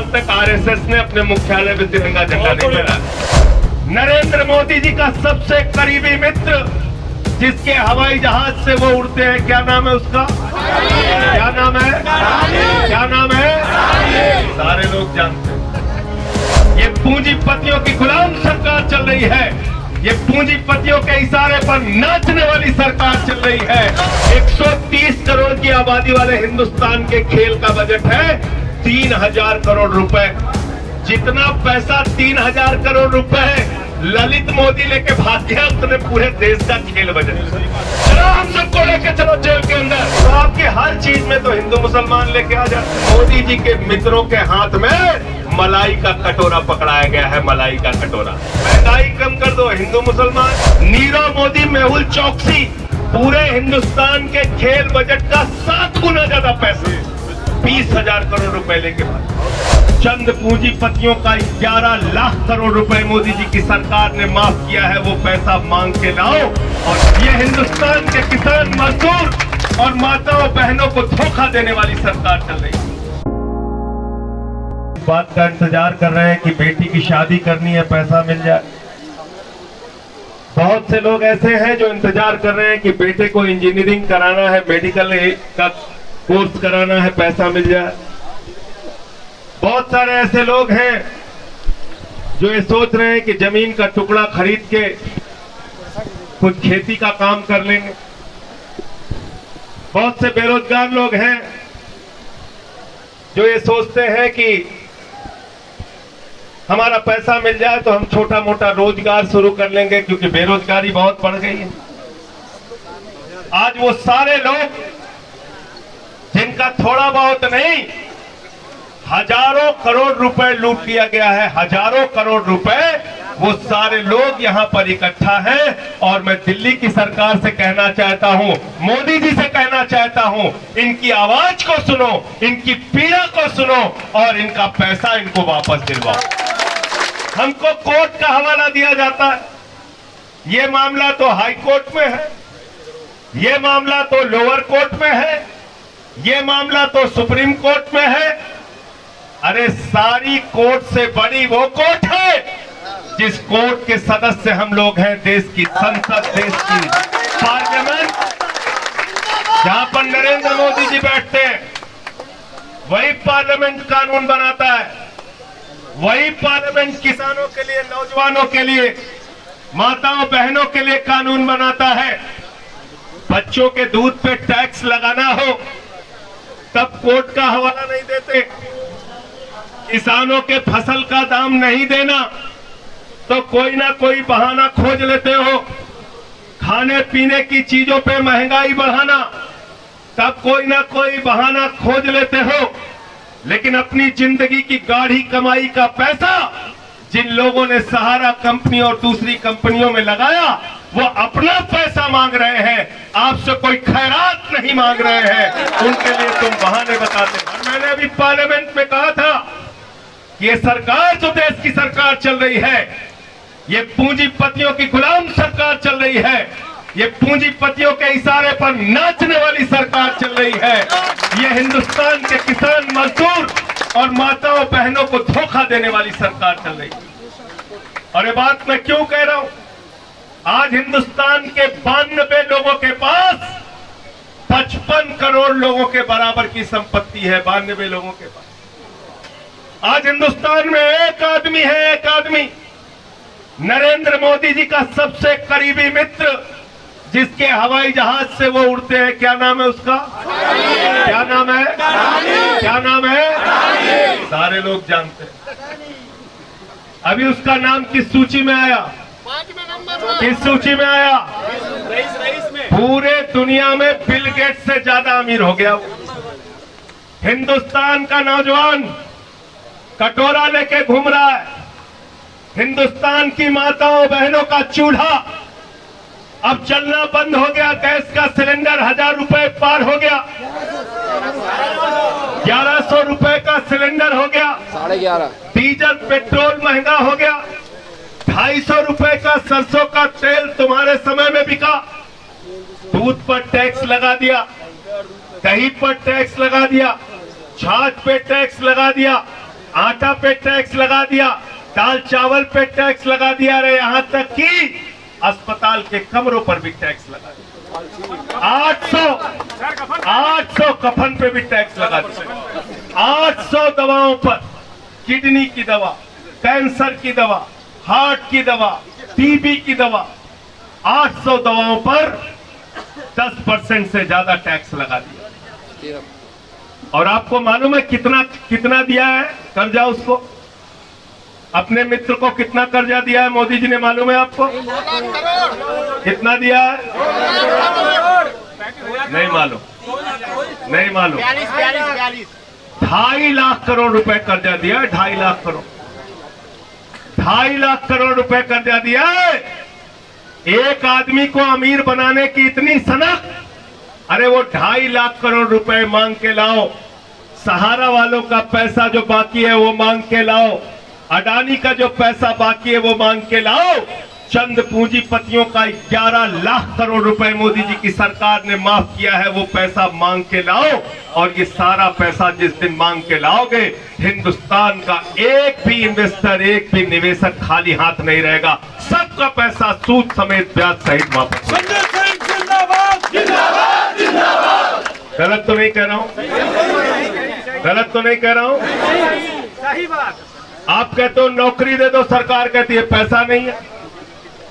साल तक आरएसएस ने अपने मुख्यालय में तिरंगा झंडा नहीं फहराया। नरेंद्र मोदी जी का सबसे करीबी मित्र, जिसके हवाई जहाज से वो उड़ते हैं, क्या नाम है उसका? क्या नाम है? क्या नाम है? सारे लोग जानते हैं। ये पूंजीपतियों की गुलाम सरकार चल रही है। ये पूंजीपतियों के इशारे पर नाचने वाली सरकार चल रही है। 130 करोड़ की आबादी वाले हिंदुस्तान के खेल का बजट है 3000 करोड़ रुपए। जितना पैसा 3000 करोड़ रुपए ललित मोदी लेके भाग गया, उतने पूरे देश का खेल बजट। चलो हम सबको लेके चलो जेल के अंदर। तो आपके हर चीज में तो हिंदू मुसलमान लेके आ जाते। मोदी जी के मित्रों के हाथ में मलाई का कटोरा पकड़ाया गया है, मलाई का कटोरा। महंगाई कम कर दो, हिंदू मुसलमान। नीरव मोदी, मेहुल चौकसी पूरे हिंदुस्तान के खेल बजट का 7 गुना ज्यादा पैसे 20,000 करोड़ रुपए लेके भागे। चंद पूंजीपतियों का 11 लाख करोड़ रुपए मोदी जी की सरकार ने माफ किया है। वो पैसा मांग के लाओ। और ये हिंदुस्तान के किसान, मजदूर और माताओं बहनों को धोखा देने वाली सरकार चल रही है। बात का इंतजार कर रहे हैं कि बेटी की शादी करनी है, पैसा मिल जाए। बहुत से लोग ऐसे हैं जो इंतजार कर रहे हैं कि बेटे को इंजीनियरिंग कराना है, मेडिकल का कोर्स कराना है, पैसा मिल जाए। बहुत सारे ऐसे लोग हैं जो ये सोच रहे हैं कि जमीन का टुकड़ा खरीद के कुछ खेती का काम कर लेंगे। बहुत से बेरोजगार लोग हैं जो ये सोचते हैं कि हमारा पैसा मिल जाए तो हम छोटा मोटा रोजगार शुरू कर लेंगे, क्योंकि बेरोजगारी बहुत बढ़ गई है। आज वो सारे लोग जिनका थोड़ा बहुत नहीं, हजारों करोड़ रुपए लूट लिया गया है, हजारों करोड़ रुपए, वो सारे लोग यहां पर इकट्ठा हैं। और मैं दिल्ली की सरकार से कहना चाहता हूं, मोदी जी से कहना चाहता हूं, इनकी आवाज को सुनो, इनकी पीड़ा को सुनो और इनका पैसा इनको वापस दिलवाओ। हमको कोर्ट का हवाला दिया जाता है। ये मामला तो हाई कोर्ट में है, ये मामला तो लोअर कोर्ट में है, ये मामला तो सुप्रीम कोर्ट में है। अरे सारी कोर्ट से बड़ी वो कोर्ट है जिस कोर्ट के सदस्य हम लोग हैं, देश की संसद, देश की पार्लियामेंट, जहां पर नरेंद्र मोदी जी बैठते हैं। वही पार्लियामेंट कानून बनाता है, वही पार्लियामेंट किसानों के लिए, नौजवानों के लिए, माताओं बहनों के लिए कानून बनाता है। बच्चों के दूध पे टैक्स लगाना हो तब कोर्ट का हवाला नहीं देते। किसानों के फसल का दाम नहीं देना तो कोई ना कोई बहाना खोज लेते हो। खाने पीने की चीजों पे महंगाई बढ़ाना तब कोई ना कोई बहाना खोज लेते हो। लेकिन अपनी जिंदगी की गाढ़ी कमाई का पैसा जिन लोगों ने सहारा कंपनी और दूसरी कंपनियों में लगाया, वो अपना पैसा मांग रहे हैं, आपसे कोई खैरात नहीं मांग रहे हैं। उनके लिए तुम बहाने बताते। और मैंने अभी पार्लियामेंट में कहा था कि ये सरकार जो देश की सरकार चल रही है, ये पूंजीपतियों की गुलाम सरकार चल रही है। ये पूंजीपतियों के इशारे पर नाचने वाली सरकार चल रही है। ये हिंदुस्तान के किसान, मजदूर और माताओं बहनों को धोखा देने वाली सरकार चल रही है। और ये बात मैं क्यों कह रहा हूं? आज हिंदुस्तान के 92 लोगों के पास 55 करोड़ लोगों के बराबर की संपत्ति है। 92 लोगों के पास आज हिंदुस्तान में एक आदमी है, एक आदमी, नरेंद्र मोदी जी का सबसे करीबी मित्र, जिसके हवाई जहाज से वो उड़ते हैं। क्या नाम है उसका? क्या नाम है? क्या नाम है? सारे लोग जानते हैं। अभी उसका नाम किस सूची में आया? किस सूची में आया? पूरे दुनिया में बिल गेट्स से ज्यादा अमीर हो गया वो। हिंदुस्तान का नौजवान कटोरा लेके घूम रहा है। हिंदुस्तान की माताओं बहनों का चूल्हा अब चलना बंद हो गया। गैस का सिलेंडर 1000 रुपए पार हो गया। 1100 रुपए का सिलेंडर हो गया। 11.5। डीजल पेट्रोल महंगा हो गया। 250 रुपए का सरसों का तेल तुम्हारे समय में बिका। दूध पर टैक्स लगा दिया, दही पर टैक्स लगा दिया, छाछ पे टैक्स लगा दिया। आटा पे टैक्स लगा दिया, दाल चावल पे टैक्स लगा दिया, अरे यहां तक कि अस्पताल के कमरों पर भी टैक्स लगा दिया। 800 कफन पे भी टैक्स लगा दिया। 800 दवाओं पर, किडनी की दवा, कैंसर की दवा, हार्ट की दवा, टीबी की दवा, 800 दवाओं पर 10% से ज्यादा टैक्स लगा दिया। और आपको मालूम है कितना कितना दिया है कर्जा उसको? अपने मित्र को कितना कर्जा दिया है मोदी जी ने, मालूम है आपको? कितना दिया है? नहीं मालूम, नहीं मालूम। 2.5 लाख करोड़ रुपए कर्जा दिया है। 2.5 लाख करोड़, 2.5 लाख करोड़ रुपए कर्जा दिया है। एक आदमी को अमीर बनाने की इतनी सनक, अरे वो 2.5 लाख करोड़ रुपए मांग के लाओ। सहारा वालों का पैसा जो बाकी है वो मांग के लाओ। अडानी का जो पैसा बाकी है वो मांग के लाओ। चंद पूंजीपतियों का 11 लाख करोड़ रुपए मोदी जी की सरकार ने माफ किया है, वो पैसा मांग के लाओ। और ये सारा पैसा जिस दिन मांग के लाओगे, हिंदुस्तान का एक भी इन्वेस्टर, एक भी निवेशक खाली हाथ नहीं रहेगा। सबका पैसा सूद समेत ब्याज सहित वापस। गलत तो नहीं कह रहा हूं? गलत तो नहीं कह रहा हूं? सही बात। आप कहते हो नौकरी दे दो, सरकार कहती है पैसा नहीं है।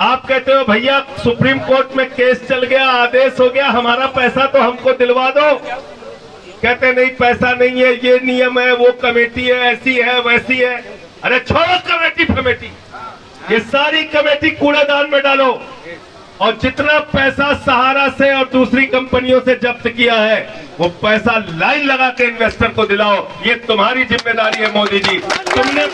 आप कहते हो भैया सुप्रीम कोर्ट में केस चल गया, आदेश हो गया, हमारा पैसा तो हमको दिलवा दो। कहते नहीं पैसा नहीं है, ये नियम है, वो कमेटी है, ऐसी है वैसी है। अरे छोड़ो कमेटी फमेटी, ये सारी कमेटी कूड़ेदान में डालो। और जितना पैसा सहारा से और दूसरी कंपनियों से जब्त किया है, वो पैसा लाइन लगा के इन्वेस्टर को दिलाओ। ये तुम्हारी जिम्मेदारी है मोदी जी। तुमने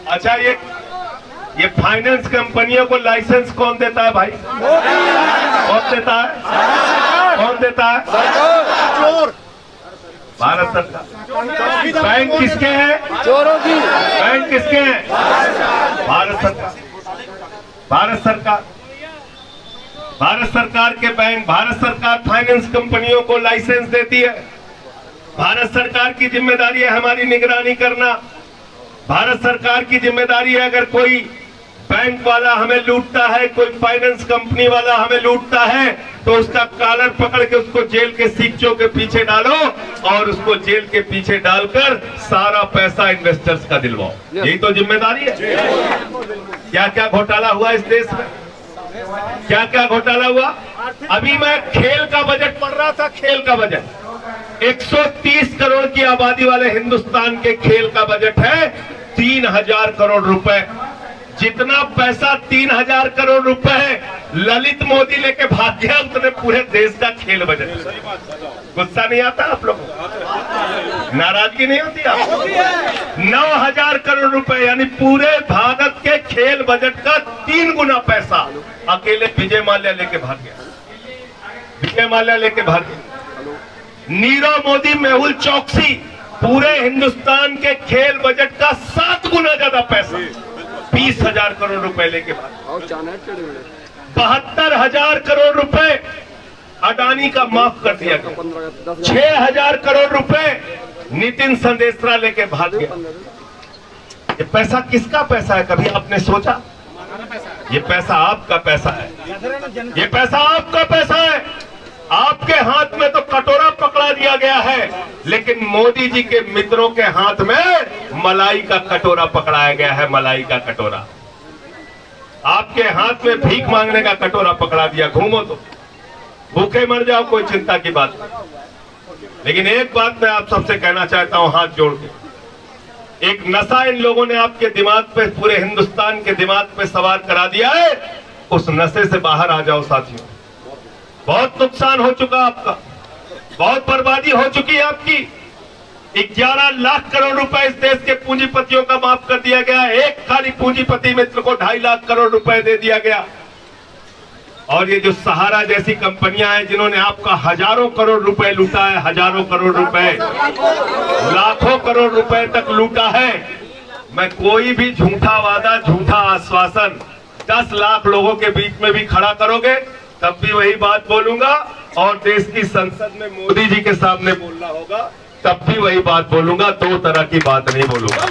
अच्छा, ये फाइनेंस कंपनियों को लाइसेंस कौन देता है भाई? कौन देता है? कौन देता है? भारत सरकार। बैंक किसके हैं? चोरों की। बैंक किसके हैं? भारत सरकार। भारत सरकार, भारत सरकार के बैंक, भारत सरकार फाइनेंस कंपनियों को लाइसेंस देती है। भारत सरकार की जिम्मेदारी है हमारी निगरानी करना। भारत सरकार की जिम्मेदारी है अगर कोई बैंक वाला हमें लूटता है, कोई फाइनेंस कंपनी वाला हमें लूटता है, तो उसका कॉलर पकड़ के उसको जेल के सीखचों के पीछे डालो और उसको जेल के पीछे डालकर सारा पैसा इन्वेस्टर्स का दिलवाओ। यही तो जिम्मेदारी है। क्या क्या घोटाला हुआ इस देश में? क्या क्या घोटाला हुआ? अभी मैं खेल का बजट पढ़ रहा था। खेल का बजट 130 करोड़ की आबादी वाले हिंदुस्तान के खेल का बजट है 3000 करोड़ रुपए। जितना पैसा 3000 करोड़ रुपए ललित मोदी लेके भाग गया, उतने पूरे देश का खेल बजट। गुस्सा नहीं आता आप लोगों को? नाराजगी नहीं होती आपको? 9000 करोड़ रुपए यानी पूरे भारत के खेल बजट का 3 गुना पैसा अकेले विजय माल्या लेके भाग गया। विजय माल्या लेके भाग गया। नीरव मोदी, मेहुल चौकसी पूरे हिंदुस्तान के खेल बजट का 7 गुना ज्यादा पैसा 20,000 करोड़ रुपए लेके भाग। 72,000 करोड़ रुपए अडानी का माफ कर दिया गया। 6,000 करोड़ रुपए नितिन संदेशरा लेके भाग गया। ये पैसा किसका पैसा है? कभी आपने सोचा? ये पैसा आपका पैसा है। ये पैसा आपका पैसा है। आपके हाथ में तो कटोरा पकड़ा दिया गया है, लेकिन मोदी जी के मित्रों के हाथ में मलाई का कटोरा पकड़ाया गया है। मलाई का कटोरा आपके हाथ में भीख मांगने का कटोरा पकड़ा दिया। घूमो तो भूखे मर जाओ, कोई चिंता की बात नहीं। लेकिन एक बात मैं आप सबसे कहना चाहता हूं हाथ जोड़ के, एक नशा इन लोगों ने आपके दिमाग पे, पूरे हिंदुस्तान के दिमाग पे सवार करा दिया है। उस नशे से बाहर आ जाओ साथियों। बहुत नुकसान हो चुका आपका, बहुत बर्बादी हो चुकी है आपकी। 11 लाख करोड़ रुपए इस देश के पूंजीपतियों का माफ कर दिया गया। एक खाली पूंजीपति मित्र को 2.5 लाख करोड़ रुपए दे दिया गया। और ये जो सहारा जैसी कंपनियां हैं जिन्होंने आपका हजारों करोड़ रुपए लूटा है, हजारों करोड़ रुपए, लाखों करोड़ रुपए तक लूटा है। मैं कोई भी झूठा वादा, झूठा आश्वासन 10 लाख लोगों के बीच में भी खड़ा करोगे तब भी वही बात बोलूंगा। और देश की संसद में मोदी जी के सामने बोलना होगा, तब भी वही बात बोलूंगा, दो तरह की बात नहीं बोलूंगा।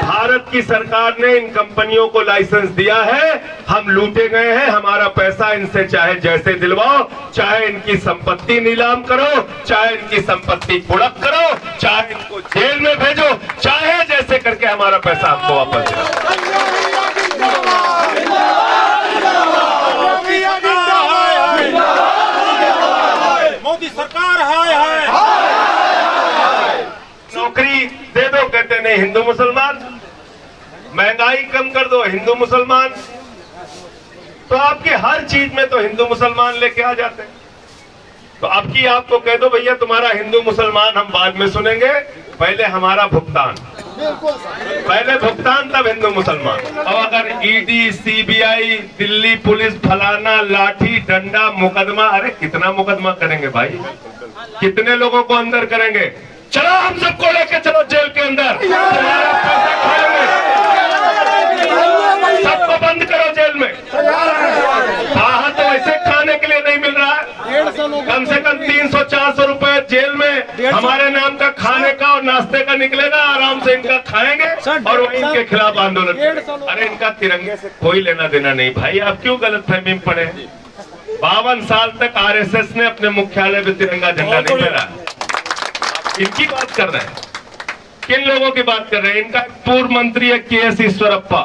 भारत की सरकार ने इन कंपनियों को लाइसेंस दिया है, हम लूटे गए हैं, हमारा पैसा इनसे चाहे जैसे दिलवाओ, चाहे इनकी संपत्ति नीलाम करो, चाहे इनकी संपत्ति कुड़क करो, चाहे इनको जेल में भेजो, चाहे जैसे करके हमारा पैसा आपको वापस दो। मोदी सरकार है। नौकरी दे दो, कहते नहीं हिंदू मुसलमान, महंगाई कम कर दो, हिंदू मुसलमान, तो आपके हर चीज में तो हिंदू मुसलमान लेके आ जाते हैं। तो अब की आपको कह दो भैया तुम्हारा हिंदू मुसलमान हम बाद में सुनेंगे, पहले हमारा भुगतान, पहले भुगतान तब हिंदू मुसलमान। और अगर ईडी, सीबीआई, दिल्ली पुलिस, फलाना, लाठी डंडा, मुकदमा, अरे कितना मुकदमा करेंगे भाई, कितने लोगों को अंदर करेंगे? चलो हम सबको लेके चलो जेल के अंदर, तुम्हारा पैसा खाएंगे, सबको बंद करो जेल में। बाहर तो ऐसे खाने के लिए नहीं मिल रहा है, कम से कम 300-400 रुपए जेल में हमारे नाम का खाने का और नाश्ते का निकलेगा, आराम से इनका खाएंगे और वही इनके खिलाफ आंदोलन। अरे इनका तिरंगे से कोई लेना देना नहीं भाई, आप क्यों गलतफहमी में पड़े? 52 साल तक आरएसएस ने अपने मुख्यालय में तिरंगा झंडा नहीं फहराया। इनकी बात कर रहे हैं, किन लोगों की बात कर रहे हैं? इनका पूर्व मंत्री है के.एस. ईश्वरप्पा,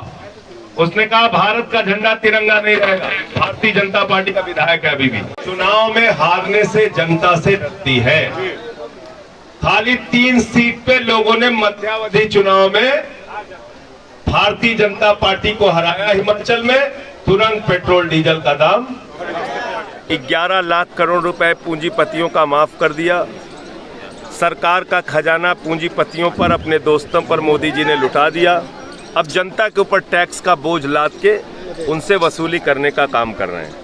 उसने कहा भारत का झंडा तिरंगा नहीं रहेगा। भारतीय जनता पार्टी का विधायक है अभी भी। चुनाव में हारने से जनता से डरती है। खाली 3 सीट पे लोगों ने मध्यावधि चुनाव में भारतीय जनता पार्टी को हराया। हिमाचल में तुरंत पेट्रोल डीजल का दाम 11 लाख करोड़ रुपए पूंजीपतियों का माफ कर दिया। सरकार का खजाना पूंजीपतियों पर, अपने दोस्तों पर मोदी जी ने लुटा दिया। अब जनता के ऊपर टैक्स का बोझ लाद के उनसे वसूली करने का काम कर रहे हैं।